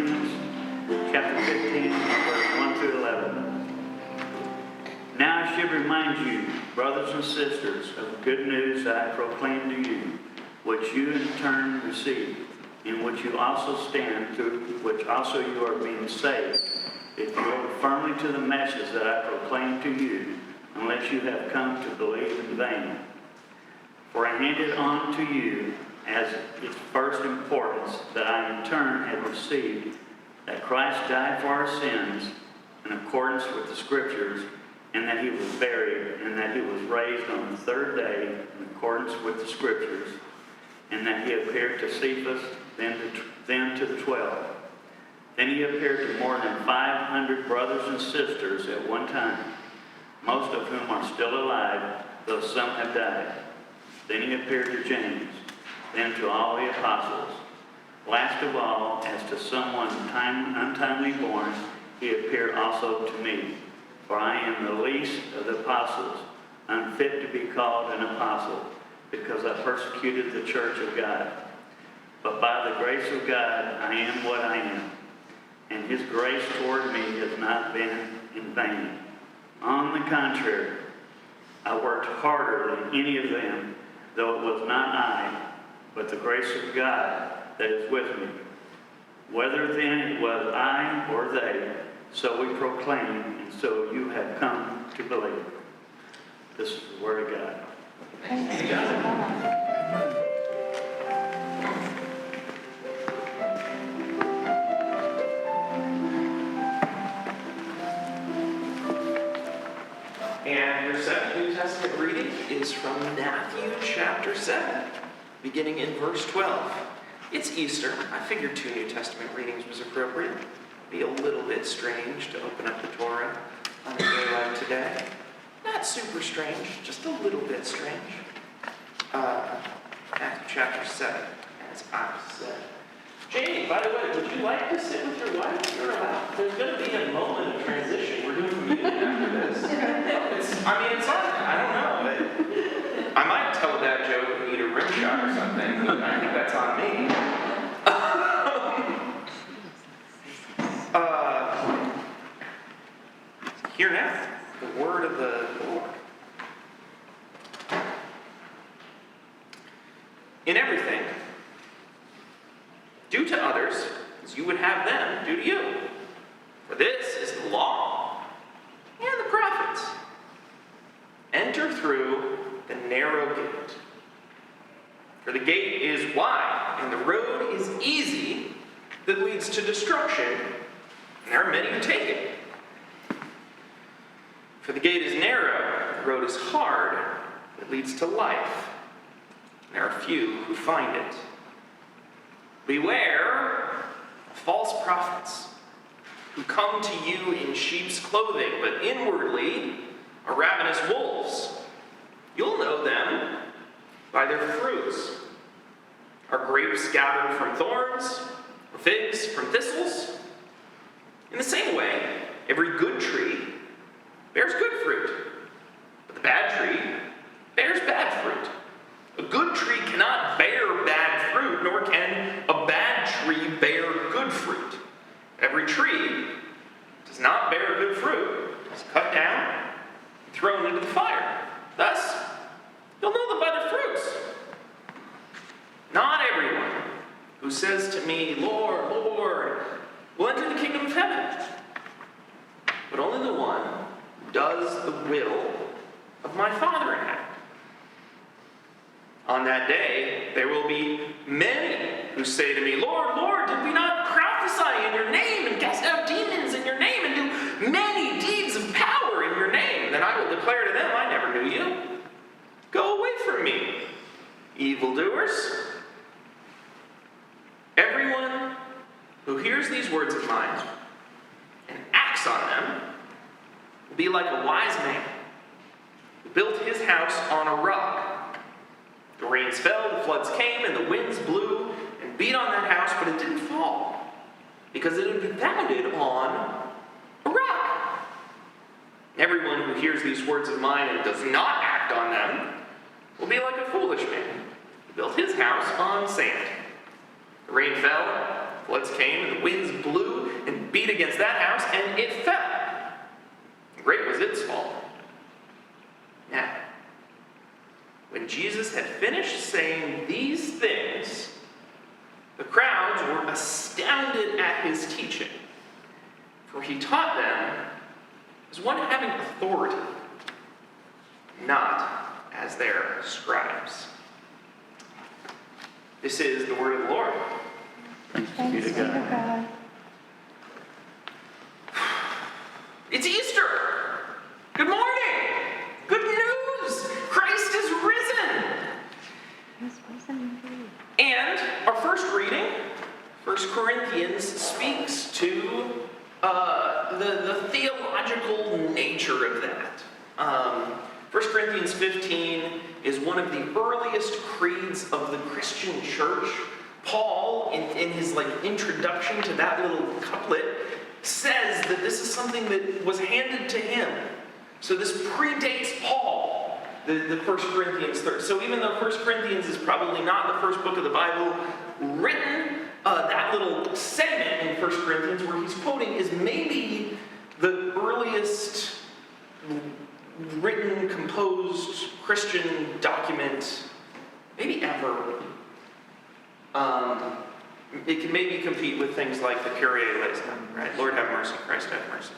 Corinthians chapter 15, verse 1 through 11. Now I should remind you, brothers and sisters, of the good news that I proclaim to you, which you in turn received, in which you also stand, through which also you are being saved, if you hold firmly to the message that I proclaim to you, unless you have come to believe in vain. For I handed on to you as its first importance that I in turn had received, that Christ died for our sins in accordance with the Scriptures, and that he was buried, and that he was raised on the third day in accordance with the Scriptures, and that he appeared to Cephas, then to the 12. Then he appeared to more than 500 brothers and sisters at one time, most of whom are still alive, though some have died. Then he appeared to James, then to all the apostles. Last of all, as to someone untimely born, he appeared also to me. For I am the least of the apostles, unfit to be called an apostle, because I persecuted the church of God. But by the grace of God, I am what I am, and his grace toward me has not been in vain. On the contrary, I worked harder than any of them, though it was not I, but the grace of God that is with me. Whether then it was I or they, so we proclaim, and so you have come to believe. This is the word of God. Thanks be to God. And your second New Testament reading is from Matthew chapter 7, beginning in verse 12. It's Easter. I figured 2 New Testament readings was appropriate. It'd be a little bit strange to open up the Torah on a day like today. Not super strange, just a little bit strange. Matthew chapter 7, as I said. Jamie, by the way, would you like to sit with your wife? You're allowed. There's going to be a moment of transition. We're doing communion after this. It's on. I don't know. But I might tell that joke and eat a rim shot or something. I think that's on me. Hear now the word of the Lord. In everything, do to others as you would have them do to you. For this is the law and the prophets. Enter through the narrow gate. For the gate is wide, and the road is easy that leads to destruction, and there are many who take it. For the gate is narrow, the road is hard, it leads to life, and there are few who find it. Beware of false prophets who come to you in sheep's clothing, but inwardly are ravenous wolves. You'll know them by their fruits. Are grapes gathered from thorns, or figs from thistles? In the same way, every good tree bears good fruit, but the bad tree bears bad fruit. A good tree cannot bear bad fruit, nor can a bad tree bear good fruit. Every tree does not bear good fruit is cut down and thrown into the fire. Thus, you'll know them by their fruits. Not everyone who says to me, Lord, Lord, will enter the kingdom of heaven, but only the one who does the will of my Father in heaven. On that day, there will be many who say to me, Lord, Lord, did we not prophesy in your name and cast out demons in your name and do many deeds of power in your name? Then I will declare to them, I never knew you. Go away from me, evildoers. Everyone who hears these words of mine and acts on them will be like a wise man who built his house on a rock. The rains fell, the floods came, and the winds blew and beat on that house, but it didn't fall, because it had been founded on a rock. Everyone who hears these words of mine and does not act on them will be like a foolish man who built his house on sand. The rain fell, Floods came, and the winds blew and beat against that house, and it fell. Great was its fall. Now, when Jesus had finished saying these things, the crowds were astounded at his teaching, for he taught them as one having authority, not as their scribes. This is the word of the Lord. Thanks be Thanks to be to God. God. It's Easter! Good morning! Good news! Christ is risen! Yes, risen indeed. And our first reading, 1 Corinthians, speaks to the theological nature of that. 1 Corinthians 15 is one of the earliest creeds of the Christian church. Paul, in his introduction to that little couplet, says that this is something that was handed to him. So this predates Paul, the 1 Corinthians. So even though 1 Corinthians is probably not the first book of the Bible written, that little segment in 1 Corinthians where he's quoting is maybe the earliest written, composed Christian document maybe ever. It can maybe compete with things like the Kyrie eleison, right? Lord have mercy, Christ have mercy.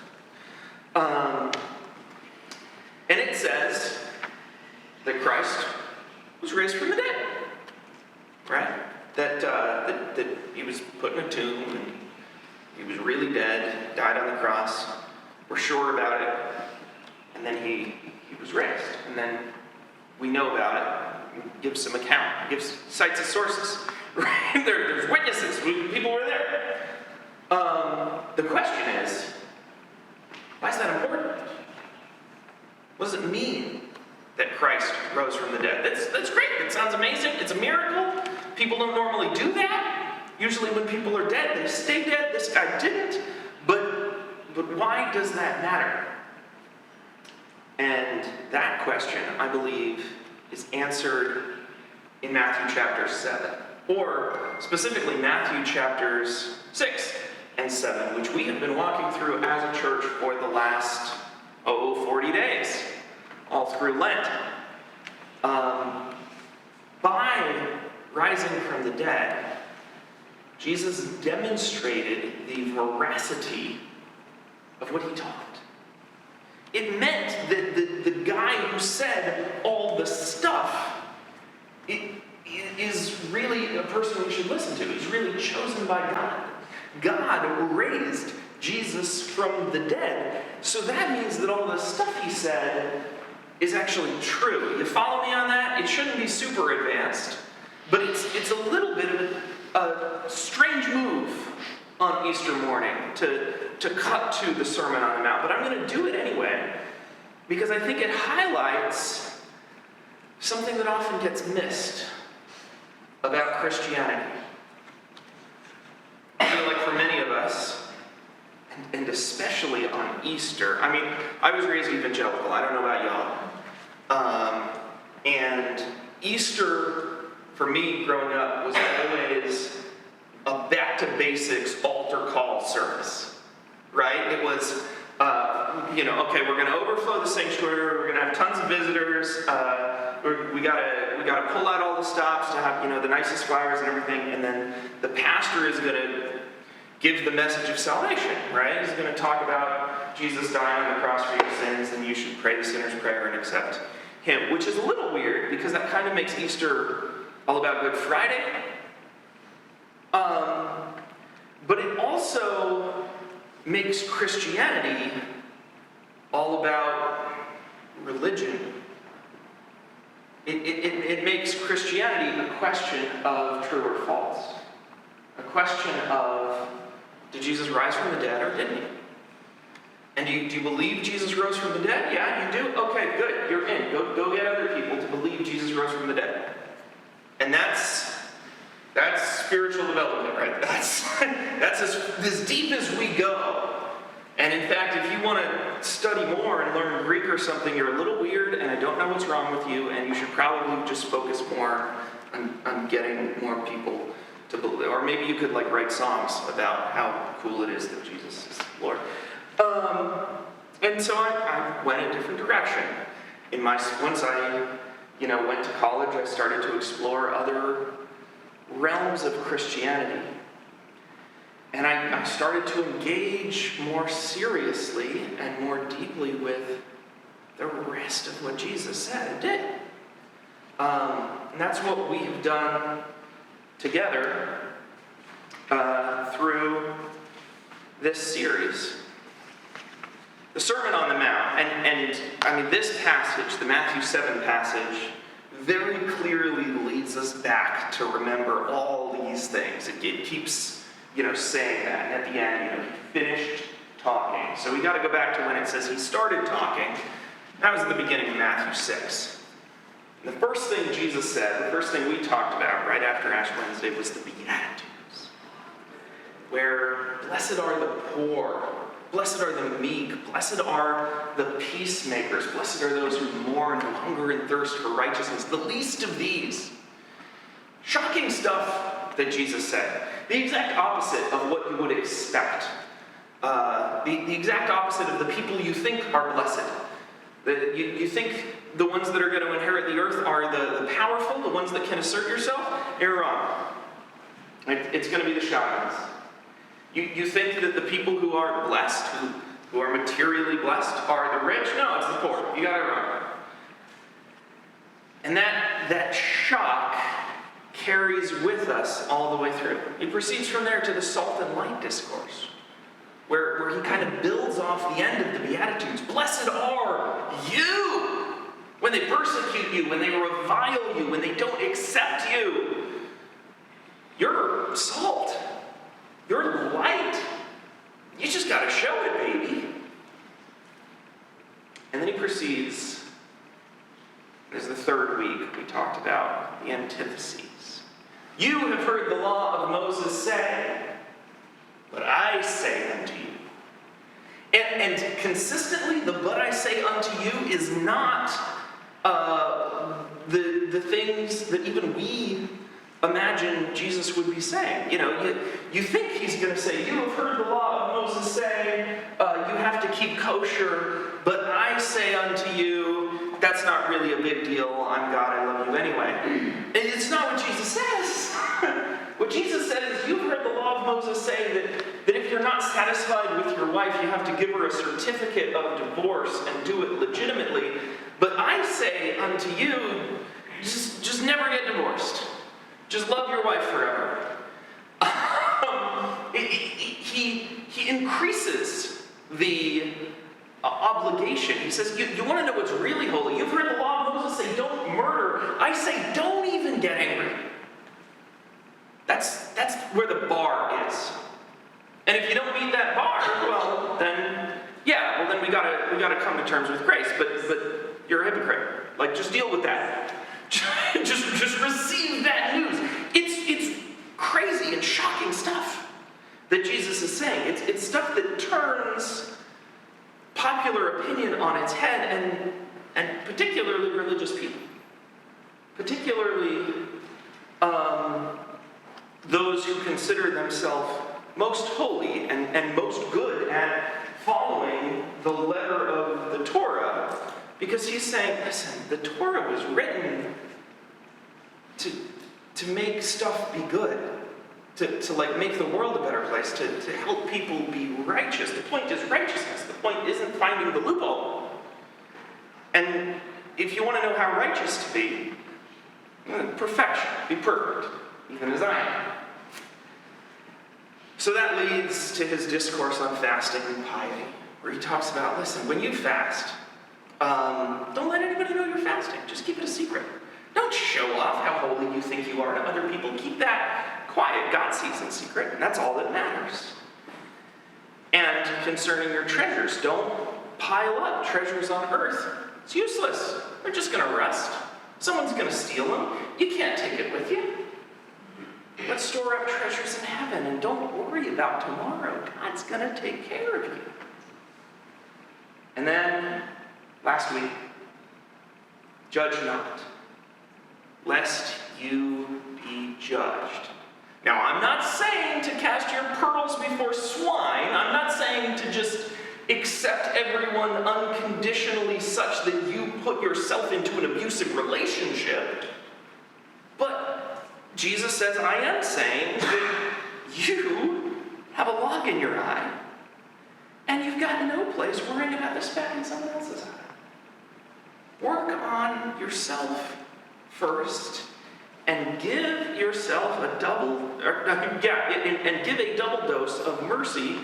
And it says that Christ was raised from the dead, right? That he was put in a tomb and he was really dead, died on the cross. We're sure about it. And then he was raised. And then we know about it. He gives some account. He cites his sources. Right? There's witnesses. People were there. The question is, why is that important? What does it mean that Christ rose from the dead? That's great. That sounds amazing. It's a miracle. People don't normally do that. Usually when people are dead, they stay dead. This guy didn't. But why does that matter? And that question, I believe, is answered in Matthew chapter 7. Or specifically Matthew chapters 6 and 7, which we have been walking through as a church for the last, 40 days, all through Lent. By rising from the dead, Jesus demonstrated the veracity of what he taught. It meant that the guy who said all the stuff is really a person we should listen to. He's really chosen by God. God raised Jesus from the dead. So that means that all the stuff he said is actually true. You follow me on that? It shouldn't be super advanced, but it's a little bit of a strange move on Easter morning to cut to the Sermon on the Mount. But I'm going to do it anyway, because I think it highlights something that often gets missed about Christianity. I feel like for many of us, and especially on Easter, I mean, I was raised evangelical. I don't know about y'all. And Easter, for me growing up, was always a back-to-basics altar call service, right? It was, okay, we're going to overflow the sanctuary. We're going to have tons of visitors. We gotta pull out all the stops to have the nicest flowers and everything, and then the pastor is going to give the message of salvation, right? He's going to talk about Jesus dying on the cross for your sins, and you should pray the sinner's prayer and accept him, which is a little weird because that kind of makes Easter all about Good Friday. But it also makes Christianity all about religion. It makes Christianity a question of true or false. A question of, did Jesus rise from the dead or didn't he? And do you believe Jesus rose from the dead? Yeah, you do? Okay, good. You're in. Go get other people to believe Jesus rose from the dead. And that's spiritual development, right? That's as deep as we go. And in fact, if you want to study more and learn Greek or something, you're a little weird, and I don't know what's wrong with you, and you should probably just focus more on getting more people to believe, or maybe you could like write songs about how cool it is that Jesus is Lord. And so I went a different direction. Once I went to college, I started to explore other realms of Christianity. And I started to engage more seriously and more deeply with the rest of what Jesus said and did. And that's what we've done together through this series. The Sermon on the Mount, and I mean this passage, the Matthew 7 passage, very clearly leads us back to remember all these things. It keeps, saying that, and at the end, he finished talking. So we got to go back to when it says he started talking. That was at the beginning of Matthew 6. And the first thing Jesus said, the first thing we talked about right after Ash Wednesday was the Beatitudes, where blessed are the poor, blessed are the meek, blessed are the peacemakers, blessed are those who mourn, who hunger and thirst for righteousness, the least of these. Shocking stuff that Jesus said. The exact opposite of what you would expect. The exact opposite of the people you think are blessed. You think the ones that are going to inherit the earth are the powerful, the ones that can assert yourself? You're wrong. It's going to be the shy ones. You think that the people who are blessed, who are materially blessed, are the rich? No, it's the poor. You got it wrong. And that shock carries with us all the way through. It proceeds from there to the salt and light discourse, where he kind of builds off the end of the Beatitudes. Blessed are you when they persecute you, when they revile you, when they don't accept you. You're salt. You're light. You just got to show it, baby. And then he proceeds, as the third week we talked about, the antitheses. You have heard the law of Moses say, but I say unto you. And consistently, the but I say unto you is not the things that even we imagine Jesus would be saying. You think he's going to say, you have heard the law of Moses say, you have to keep kosher, but I say unto you, that's not really a big deal. I'm God, I love you anyway. And it's not what Jesus says. What Jesus said is, you've heard the law of Moses say that if you're not satisfied with your wife, you have to give her a certificate of divorce and do it legitimately. But I say unto you, just never get divorced. Just love your wife forever. He increases the obligation. He says, you want to know what's really holy? You've heard the law of Moses say, don't murder. I say, don't even get angry. That's where the bar is. And if you don't meet that bar, then we gotta come to terms with grace. But you're a hypocrite. Like, just deal with that. just receive that news. It's crazy and shocking stuff that Jesus is saying. It's stuff that turns popular opinion on its head, and particularly religious people. Particularly those who consider themselves most holy and most good at following the letter of the Torah, because he's saying, listen, the Torah was written to make stuff be good, to like make the world a better place, to help people be righteous. The point is righteousness. The point isn't finding the loophole. And if you want to know how righteous to be, perfection, be perfect, even as I am. So that leads to his discourse on fasting and piety, where he talks about, listen, when you fast, don't let anybody know you're fasting. Just keep it a secret. Don't show off how holy you think you are to other people. Keep that quiet. God sees in secret, and that's all that matters. And concerning your treasures, don't pile up treasures on earth. It's useless. They're just going to rust. Someone's going to steal them. You can't take it with you. Let's store up treasures in heaven, and don't worry about tomorrow. God's going to take care of you. And then, last week, judge not, lest you be judged. Now, I'm not saying to cast your pearls before swine. I'm not saying to just accept everyone unconditionally such that you put yourself into an abusive relationship. But Jesus says, I am saying that you have a log in your eye, and you've got no place worrying about the speck in someone else's eye. Work on yourself first, and give yourself and give a double dose of mercy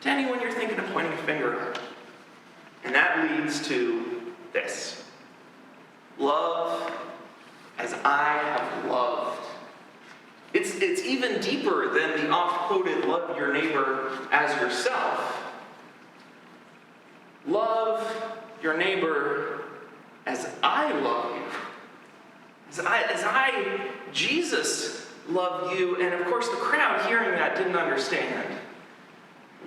to anyone you're thinking of pointing a finger at. And that leads to this. Love as I have loved. It's even deeper than the oft-quoted love your neighbor as yourself. Love your neighbor as I love you. As I, Jesus, love you. And of course the crowd hearing that didn't understand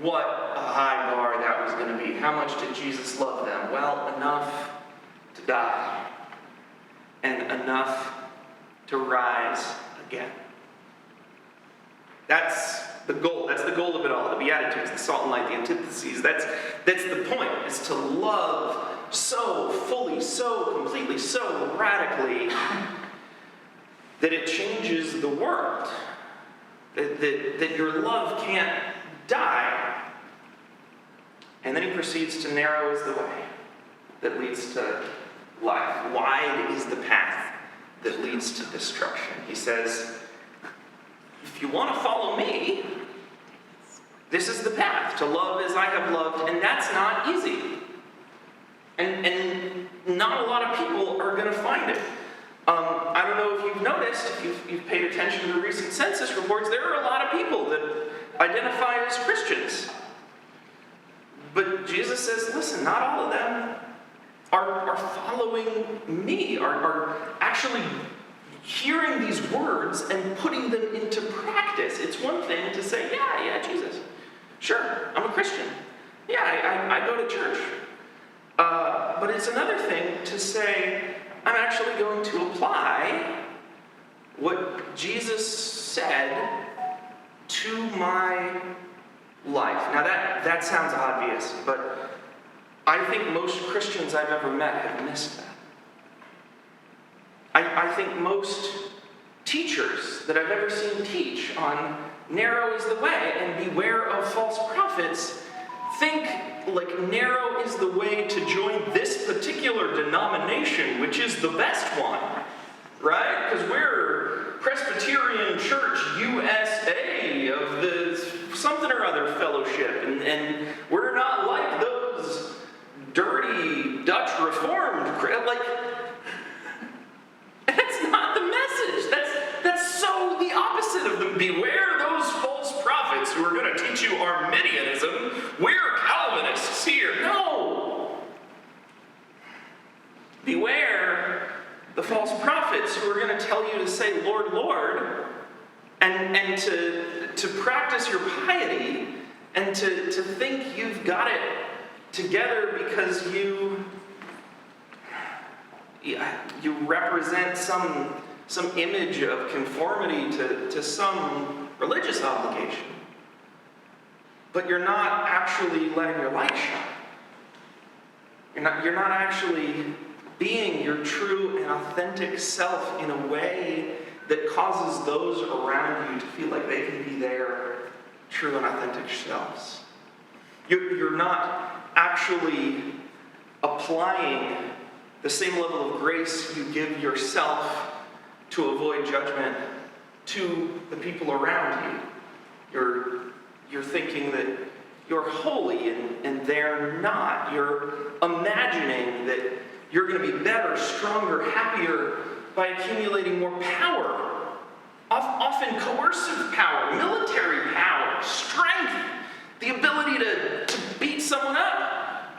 what a high bar that was going to be. How much did Jesus love them? Well, enough to die. And enough to rise again. That's the goal. That's the goal of it all. The Beatitudes, the salt and light, the antitheses. That's the point, is to love so fully, so completely, so radically that it changes the world. That your love can't die. And then he proceeds to narrow is the way that leads to life. Wide is the path that leads to destruction. He says, if you want to follow me, this is the path, to love as I have loved, and that's not easy. And not a lot of people are going to find it. I don't know if you've noticed, if you've paid attention to the recent census reports, there are a lot of people that identify as Christians. But Jesus says, listen, not all of them are following me, are actually hearing these words and putting them into practice. It's one thing to say, yeah, Jesus. Sure, I'm a Christian. Yeah, I go to church. But it's another thing to say, I'm actually going to apply what Jesus said to my life. Now that sounds obvious, but I think most Christians I've ever met have missed that. I think most teachers that I've ever seen teach on narrow is the way and beware of false prophets think like narrow is the way to join this particular denomination, which is the best one, right? Because we're Presbyterian Church USA of the something or other fellowship, and we're not like those dirty Dutch Reformed, like, that's not the message. That's so the opposite of them. Beware those false prophets who are going to teach you Arminianism. We're Calvinists here. No. Beware the false prophets who are going to tell you to say, Lord, Lord, and to practice your piety and to think you've got it together because you represent some image of conformity to some religious obligation. But you're not actually letting your light shine. You're not actually being your true and authentic self in a way that causes those around you to feel like they can be their true and authentic selves. You're not actually applying the same level of grace you give yourself to avoid judgment to the people around you. You're thinking that you're holy and they're not. You're imagining that you're going to be better, stronger, happier by accumulating more power. Often coercive power, military power, strength, the ability to beat someone up.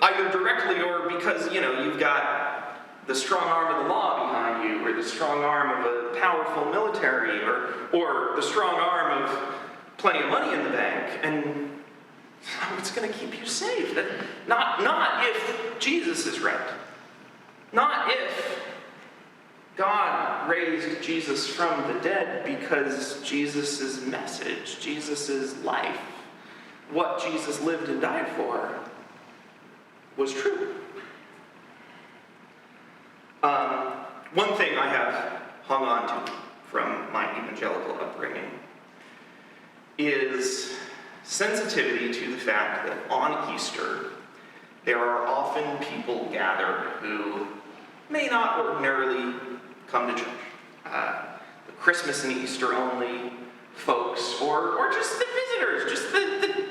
Either directly or because, you've got the strong arm of the law behind you, or the strong arm of a powerful military, or the strong arm of plenty of money in the bank, and it's going to keep you safe. Not if Jesus is right. Not if God raised Jesus from the dead because Jesus' message, Jesus' life, what Jesus lived and died for, was true. One thing I have hung on to from my evangelical upbringing is sensitivity to the fact that on Easter, there are often people gathered who may not ordinarily come to church. The Christmas and Easter only folks, or just the visitors, just the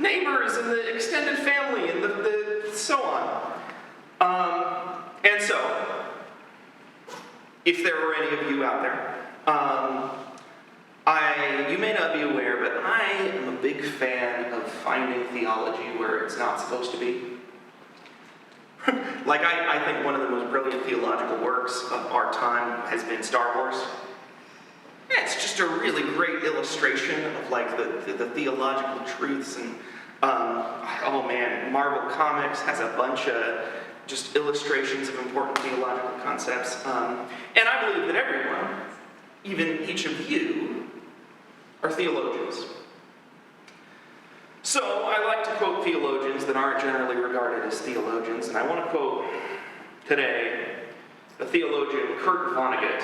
neighbors and the extended family and the so on. And so, if there were any of you out there, you may not be aware, but I am a big fan of finding theology where it's not supposed to be. Like, I think one of the most brilliant theological works of our time has been Star Wars. Yeah, it's just a really great illustration of, like, the theological truths. And, oh man, Marvel Comics has a bunch of just illustrations of important theological concepts. And I believe that everyone, even each of you, are theologians. So I like to quote theologians that aren't generally regarded as theologians, and I want to quote today the theologian Kurt Vonnegut.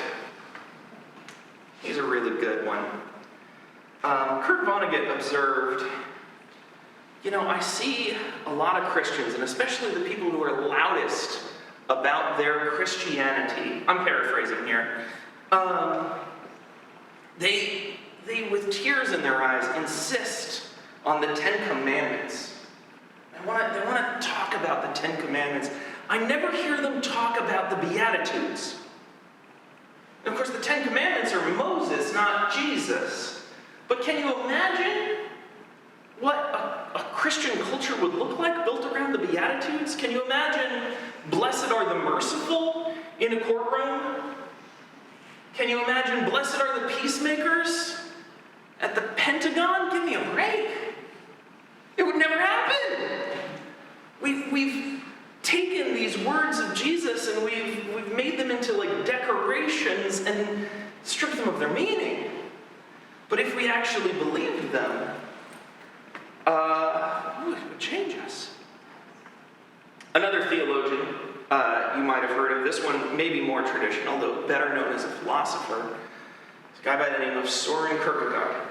He's a really good one. Kurt Vonnegut observed, I see a lot of Christians, and especially the people who are loudest about their Christianity. I'm paraphrasing here. They with tears in their eyes, insist on the Ten Commandments. They want to talk about the Ten Commandments. I never hear them talk about the Beatitudes. And of course, the Ten Commandments are Moses, not Jesus. But can you imagine what a Christian culture would look like built around the Beatitudes? Can you imagine blessed are the merciful in a courtroom? Can you imagine blessed are the peacemakers at the Pentagon? Give me a break. It would never happen. We've taken these words of Jesus and we've made them into like decorations and stripped them of their meaning. But if we actually believed them, it would change us. Another theologian, you might have heard of, this one maybe more traditional, though better known as a philosopher, is a guy by the name of Soren Kierkegaard.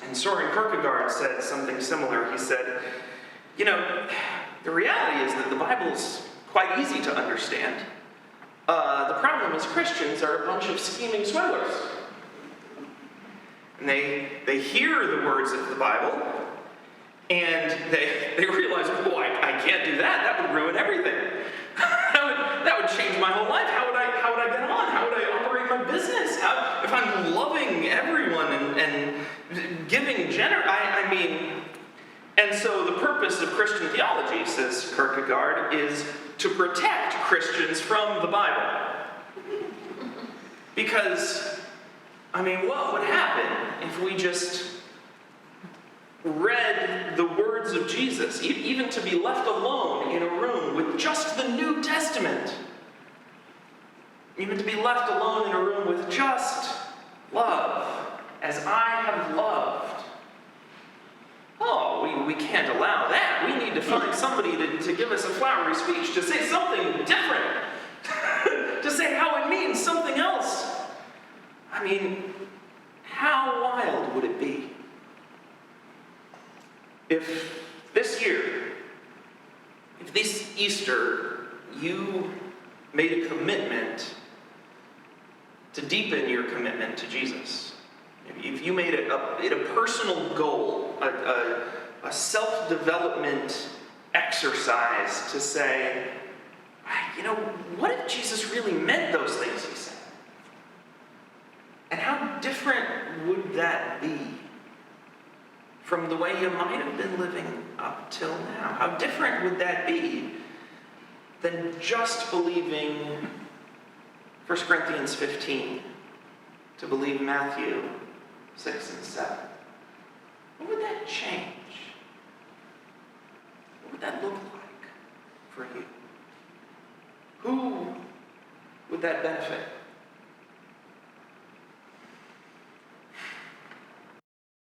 And Soren Kierkegaard said something similar. He said, the reality is that the Bible's quite easy to understand. The problem is Christians are a bunch of scheming swindlers. And they hear the words of the Bible, and they realize, I can't do that. That would ruin everything. that would change my whole life. How would I get on? How would I operate my business? If I'm loving everyone and giving and so the purpose of Christian theology, says Kierkegaard, is to protect Christians from the Bible. Because, what would happen if we just read the words of Jesus, even to be left alone in a room with just the New Testament? Even to be left alone in a room with just love, as I have loved. Oh, we can't allow that. We need to find somebody to give us a flowery speech, to say something different, to say how it means something else. How wild would it be if this Easter, you made a commitment to deepen your commitment to Jesus? If you made it a personal goal, a self-development exercise to say, what if Jesus really meant those things he said? And how different would that be from the way you might have been living up till now? How different would that be than just believing 1 Corinthians 15 to believe Matthew 6 and 7? What would that change? What would that look like for you? Who would that benefit?